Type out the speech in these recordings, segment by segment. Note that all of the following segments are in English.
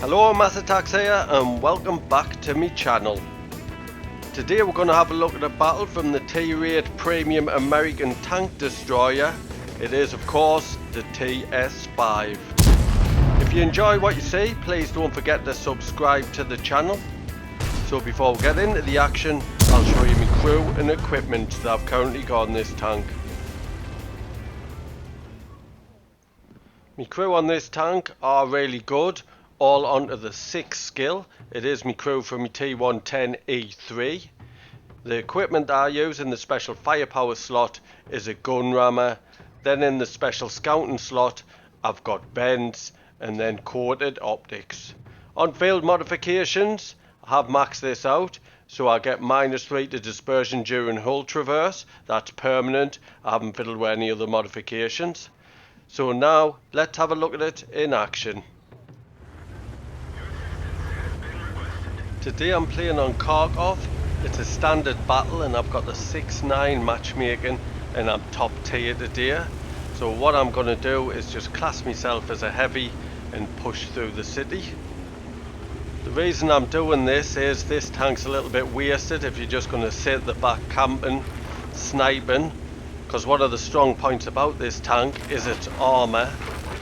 Hello, Mathatax here and welcome back to my channel. Today we're going to have a look at a battle from the T-Rate Premium American Tank Destroyer. It is of course the TS-5. If you enjoy what you see, please don't forget to subscribe to the channel. So before we get into the action, I'll show you my crew and equipment that I've currently got on this tank. My crew on this tank are really good, all onto the 6th skill. It is my crew from my T110E3. The equipment I use in the special firepower slot is a gun rammer. Then in the special scouting slot I've got bends and then coated optics. On field modifications I have maxed this out, so I get -3 to dispersion during hull traverse. That's permanent. I haven't fiddled with any other modifications. So now let's have a look at it in action. Today I'm playing on Kharkov. It's a standard battle and I've got the 6-9 matchmaking and I'm top tier today. So what I'm going to do is just class myself as a heavy and push through the city. The reason I'm doing this is this tank's a little bit wasted if you're just going to sit at the back camping, sniping. Because one of the strong points about this tank is its armour,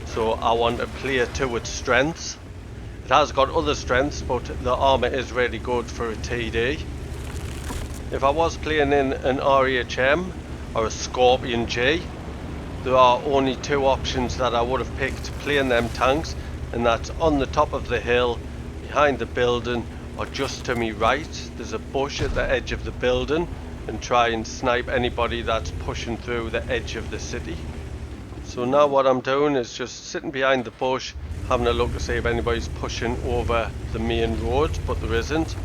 so I want to play to its strengths. It has got other strengths, but the armour is really good for a TD. If I was playing in an RHM or a Scorpion G, there are only two options that I would have picked playing them tanks, and that's on the top of the hill, behind the building, or just to me right. There's a bush at the edge of the building, and try and snipe anybody that's pushing through the edge of the city. So now what I'm doing is just sitting behind the bush, having a look to see if anybody's pushing over the main road, but there isn't.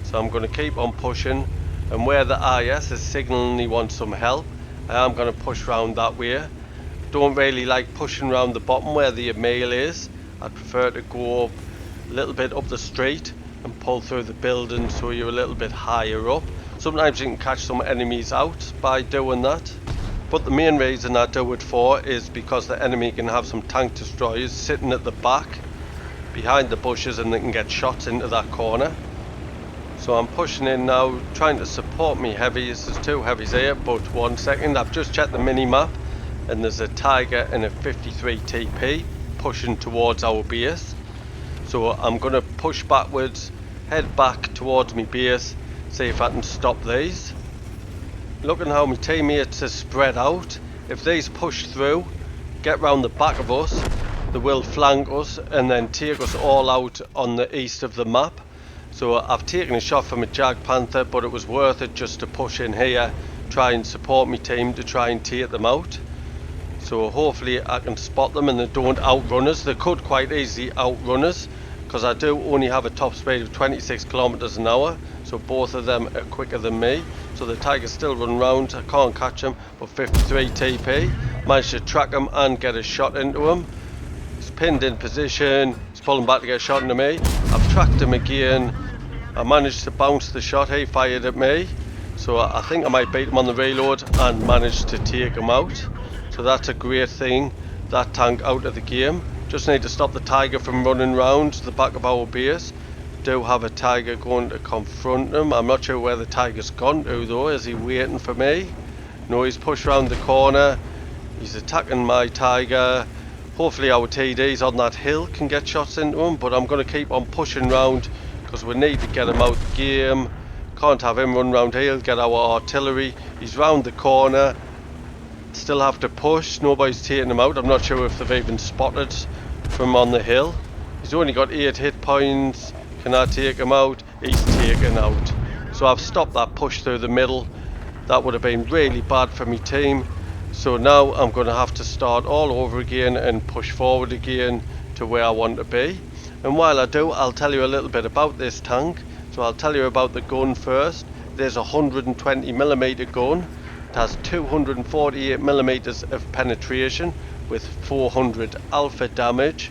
So I'm going to keep on pushing, and where the IS is signalling he wants some help, I am going to push round that way. Don't really like pushing round the bottom where the mail is. I'd prefer to go up a little bit up the street and pull through the building so you're a little bit higher up. Sometimes you can catch some enemies out by doing that, but the main reason I do it for is because the enemy can have some tank destroyers sitting at the back behind the bushes and they can get shots into that corner. So I'm pushing in now, trying to support me heavies. There's two heavies here, but 1 second, I've just checked the mini map and there's a Tiger and a 53 TP pushing towards our base. So I'm going to push backwards, head back towards my base, see if I can stop these. Looking how my teammates are spread out, if these push through, get round the back of us, they will flank us and then take us all out on the east of the map. So I've taken a shot from a Jag Panther, but it was worth it just to push in here, try and support my team to try and take them out. So hopefully I can spot them and they don't outrun us. They could quite easily outrun us, because I do only have a top speed of 26 kilometers an hour, so both of them are quicker than me. So the Tiger's still running round, I can't catch him, but 53 TP, managed to track him and get a shot into him. He's pinned in position, he's pulling back to get a shot into me. I've tracked him again, I managed to bounce the shot, he fired at me. So I think I might beat him on the reload and managed to take him out. So that's a great thing, that tank out of the game. Just need to stop the Tiger from running round the back of our base. Do have a Tiger going to confront him. I'm not sure where the Tiger's gone to though. Is he waiting for me? No, he's pushed round the corner. He's attacking my Tiger. Hopefully our TDs on that hill can get shots into him, but I'm going to keep on pushing round because we need to get him out the game. Can't have him run round here, get our artillery. He's round the corner. Still have to push, nobody's taking him out. I'm not sure if they've even spotted from on the hill. He's only got 8 hit points. Can I take him out? He's taken out. So I've stopped that push through the middle. That would have been really bad for my team. So now I'm going to have to start all over again and push forward again to where I want to be. And while I do, I'll tell you a little bit about this tank. So I'll tell you about the gun first. There's a 120mm gun. It has 248mm of penetration with 400 alpha damage.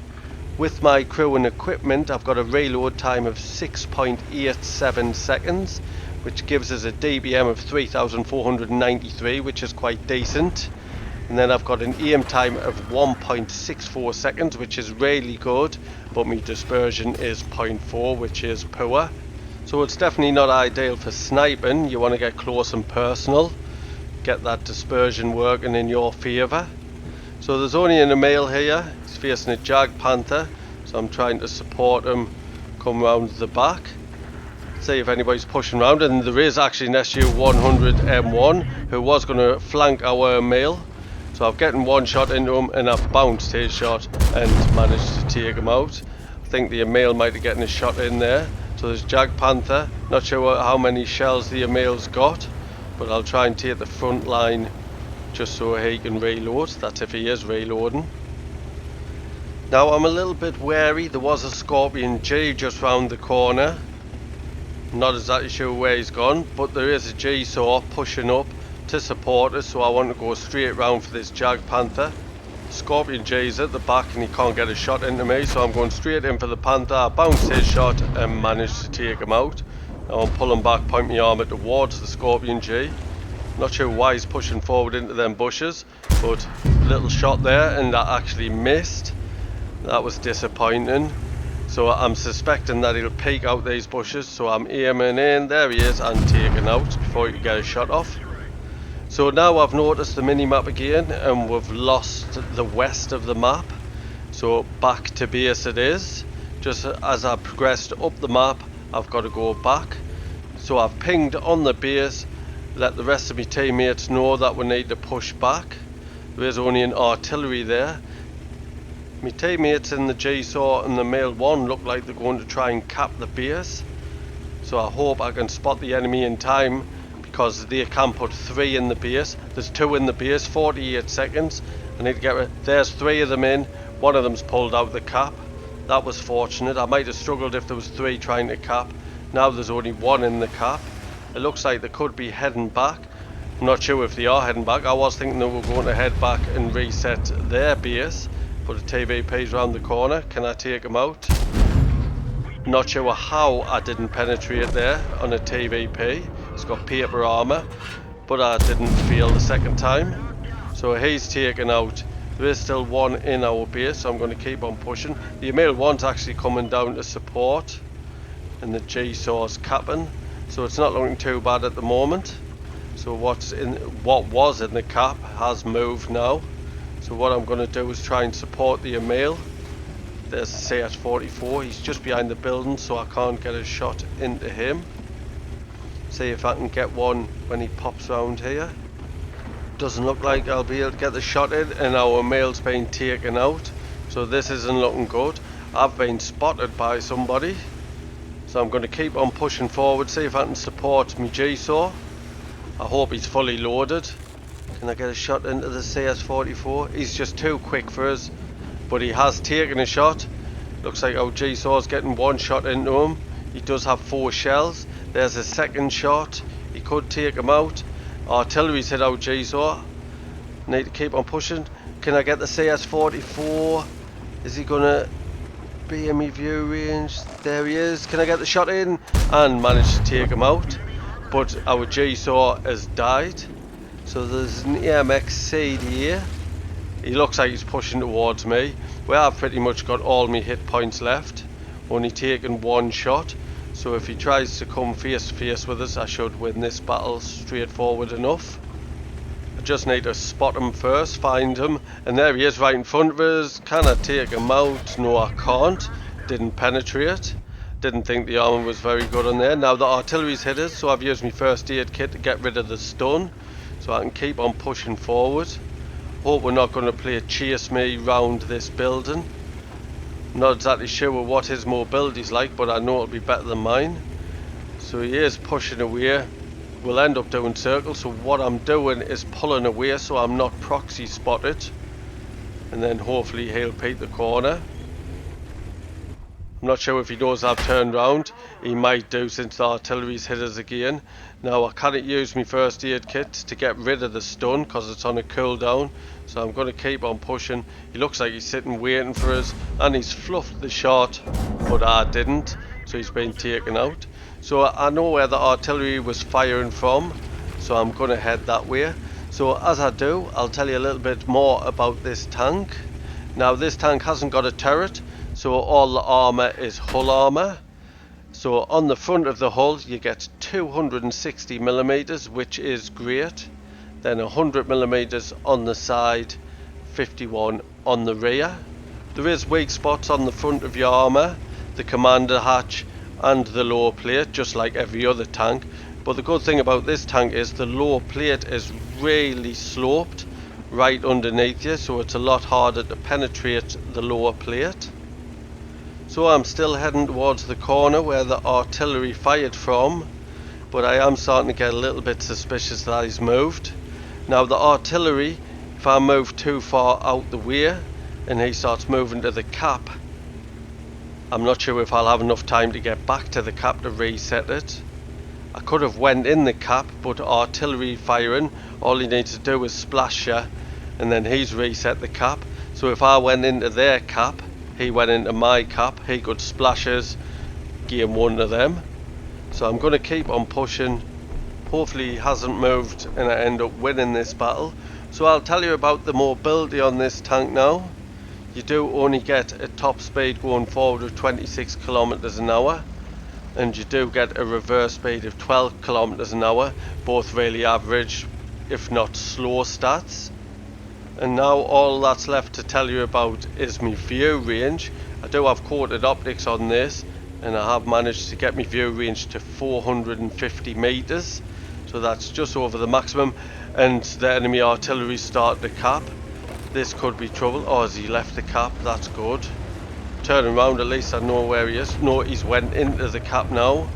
With my crew and equipment, I've got a reload time of 6.87 seconds, which gives us a DBM of 3,493, which is quite decent. And then I've got an aim time of 1.64 seconds, which is really good, but my dispersion is 0.4, which is poor. So it's definitely not ideal for sniping. You want to get close and personal, get that dispersion working in your favour. So there's only a male here, he's facing a Jag Panther, so I'm trying to support him, come round the back, see if anybody's pushing round, and there is actually an SU-100 M1 who was going to flank our male. So I'm getting one shot into him and I've bounced his shot and managed to take him out. I think the male might be getting a shot in there. So there's Jag Panther, not sure how many shells the male's got, but I'll try and take the front line just so he can reload. That's if he is reloading. Now I'm a little bit wary, there was a Scorpion G just round the corner. Not exactly sure where he's gone, but there is a G-Saw pushing up to support us, so I want to go straight round for this Jag Panther. Scorpion J's at the back and he can't get a shot into me, so I'm going straight in for the Panther. I bounced his shot and managed to take him out. Now I'm pulling back, pointing my armour towards the Scorpion G. Not sure why he's pushing forward into them bushes, but little shot there and that actually missed. That was disappointing. So I'm suspecting that he'll peek out these bushes, so I'm aiming in, there he is, and taking out before he can get a shot off. So now I've noticed the mini-map again and we've lost the west of the map. So back to base it is. Just as I progressed up the map, I've got to go back. So I've pinged on the base, let the rest of my teammates know that we need to push back. There is only an artillery there. My teammates in the G-Saw and the male one look like they're going to try and cap the base. So I hope I can spot the enemy in time, because they can put 3 in the base. There's 2 in the base, 48 seconds. I need to get rid. There's 3 of them in. One of them's pulled out the cap. That was fortunate. I might have struggled if there was 3 trying to cap. Now there's only 1 in the cap. It looks like they could be heading back. I'm not sure if they are heading back. I was thinking they were going to head back and reset their base, but the TVP's round the corner. Can I take them out? Not sure how I didn't penetrate there on a TVP. It's got paper armour, but I didn't fail the second time. So he's taken out. There is still 1 in our base, so I'm going to keep on pushing. The male one's actually coming down to support, and the G-Saw's capping, so it's not looking too bad at the moment. So what was in the cap has moved now. So what I'm going to do is try and support the male. There's the CS-44, he's just behind the building, so I can't get a shot into him. See if I can get one when he pops round here. Doesn't look like I'll be able to get the shot in, and our male's been taken out. So this isn't looking good. I've been spotted by somebody. So I'm going to keep on pushing forward, see if I can support my G-Saw. I hope he's fully loaded. Can I get a shot into the CS-44? He's just too quick for us, but he has taken a shot. Looks like our G-Saw's getting 1 shot into him. He does have 4 shells. There's a second shot. He could take him out. Artillery's hit our G-Saw. Need to keep on pushing. Can I get the CS-44? Is he gonna be in my view range? There he is. Can I get the shot in? And managed to take him out. But our G-Saw has died. So there's an EMX-CD here. He looks like he's pushing towards me. Well, I've pretty much got all my hit points left. Only taken 1 shot. So if he tries to come face to face with us, I should win this battle straightforward enough. I just need to spot him first, find him, and there he is right in front of us. Can I take him out? No, I can't. Didn't penetrate. Didn't think the armor was very good on there. Now the artillery's hit us, so I've used my first aid kit to get rid of the stun, so I can keep on pushing forward. Hope we're not going to play chase me round this building. Not exactly sure what his mobility's like, but I know it'll be better than mine. So he is pushing away. We'll end up doing circles, so what I'm doing is pulling away so I'm not proxy spotted, and then hopefully he'll peek the corner. I'm not sure if he knows I've turned round. He might do, since the artillery's hit us again. Now I can't use my first aid kit to get rid of the stun because it's on a cooldown, so I'm going to keep on pushing. He looks like he's sitting waiting for us, and he's fluffed the shot, but I didn't, so he's been taken out. So I know where the artillery was firing from, so I'm going to head that way. So as I do, I'll tell you a little bit more about this tank. Now this tank hasn't got a turret, so all the armour is hull armour. So on the front of the hull you get 260mm, which is great. Then 100mm on the side, 51 on the rear. There is weak spots on the front of your armour, the commander hatch and the lower plate, just like every other tank. But the good thing about this tank is the lower plate is really sloped right underneath you, so it's a lot harder to penetrate the lower plate. So I'm still heading towards the corner where the artillery fired from, but I am starting to get a little bit suspicious that he's moved. Now the artillery, if I move too far out the way and he starts moving to the cap, I'm not sure if I'll have enough time to get back to the cap to reset it. I could have went in the cap, but artillery firing, all he needs to do is splash you and then he's reset the cap. So if I went into their cap, he went into my cap, he could splash us, game one of them. So I'm going to keep on pushing. Hopefully he hasn't moved and I end up winning this battle. So I'll tell you about the mobility on this tank now. You do only get a top speed going forward of 26 kilometers an hour. And you do get a reverse speed of 12 kilometers an hour, both really average if not slow stats. And now all that's left to tell you about is my view range. I do have coated optics on this and I have managed to get my view range to 450 meters, so that's just over the maximum. And the enemy artillery start the cap. This could be trouble. Oh, has he left the cap? That's good. Turning around, at least I know where he is. No, he's went into the cap now,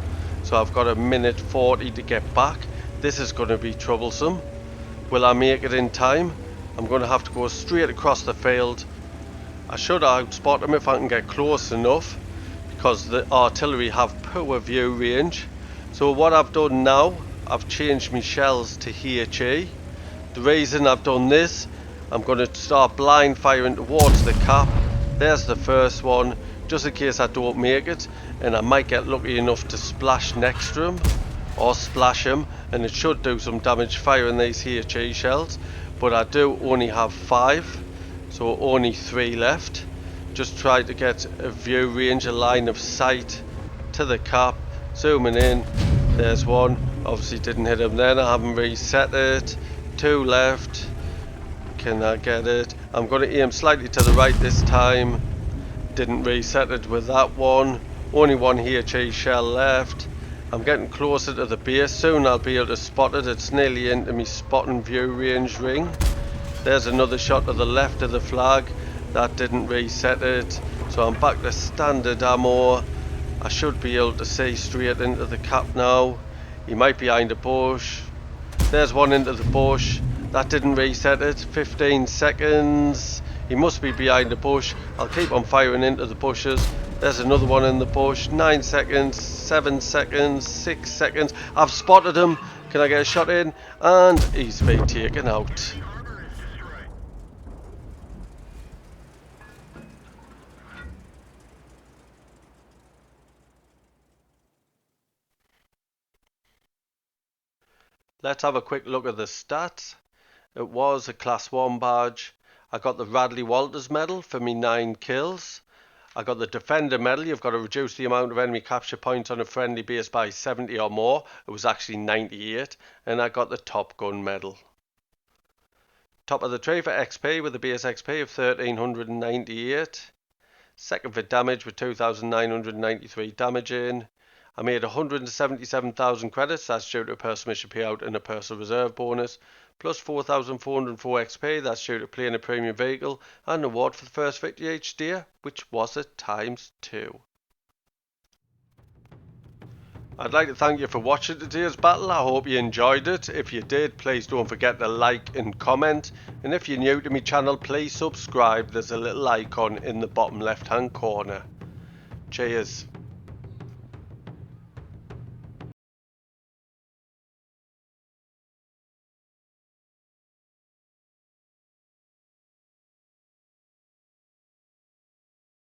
so I've got a minute 40 to get back. This is going to be troublesome. Will I make it in time? I'm going to have to go straight across the field. I should outspot him if I can get close enough, because the artillery have poor view range. So what I've done now, I've changed my shells to HE. The reason I've done this, I'm going to start blind firing towards the cap. There's the first one, just in case I don't make it, and I might get lucky enough to splash next to him, or splash him, and it should do some damage firing these HE shells. But I do only have 5, so only 3 left. Just try to get a view range, a line of sight to the cap, zooming in, there's one, obviously didn't hit him then, I haven't reset it. 2 left, can I get it? I'm going to aim slightly to the right this time. Didn't reset it with that one. Only 1 HE shell left. I'm getting closer to the base. Soon I'll be able to spot it. It's nearly into my spotting view range ring. There's another shot to the left of the flag. That didn't reset it. So I'm back to standard ammo. I should be able to see straight into the cap now. He might be behind a bush. There's one into the bush. That didn't reset it. 15 seconds. He must be behind the bush. I'll keep on firing into the bushes. There's another one in the bush. 9 seconds. 7 seconds. 6 seconds. I've spotted him. Can I get a shot in? And he's been taken out. Let's have a quick look at the stats. It was a class 1 badge. I got the Radley Walters medal for me 9 kills. I got the Defender medal. You've got to reduce the amount of enemy capture points on a friendly base by 70 or more. It was actually 98. And I got the Top Gun medal. Top of the tree for XP with the base XP of 1398. Second for damage with 2993 damaging. I made 177,000 credits, that's due to a personal mission payout and a personal reserve bonus, plus 4,404 XP, that's due to playing a premium vehicle, and an award for the first victory each day, which was at ×2. I'd like to thank you for watching today's battle. I hope you enjoyed it. If you did, please don't forget to like and comment. And if you're new to my channel, please subscribe. There's a little icon in the bottom left hand corner. Cheers.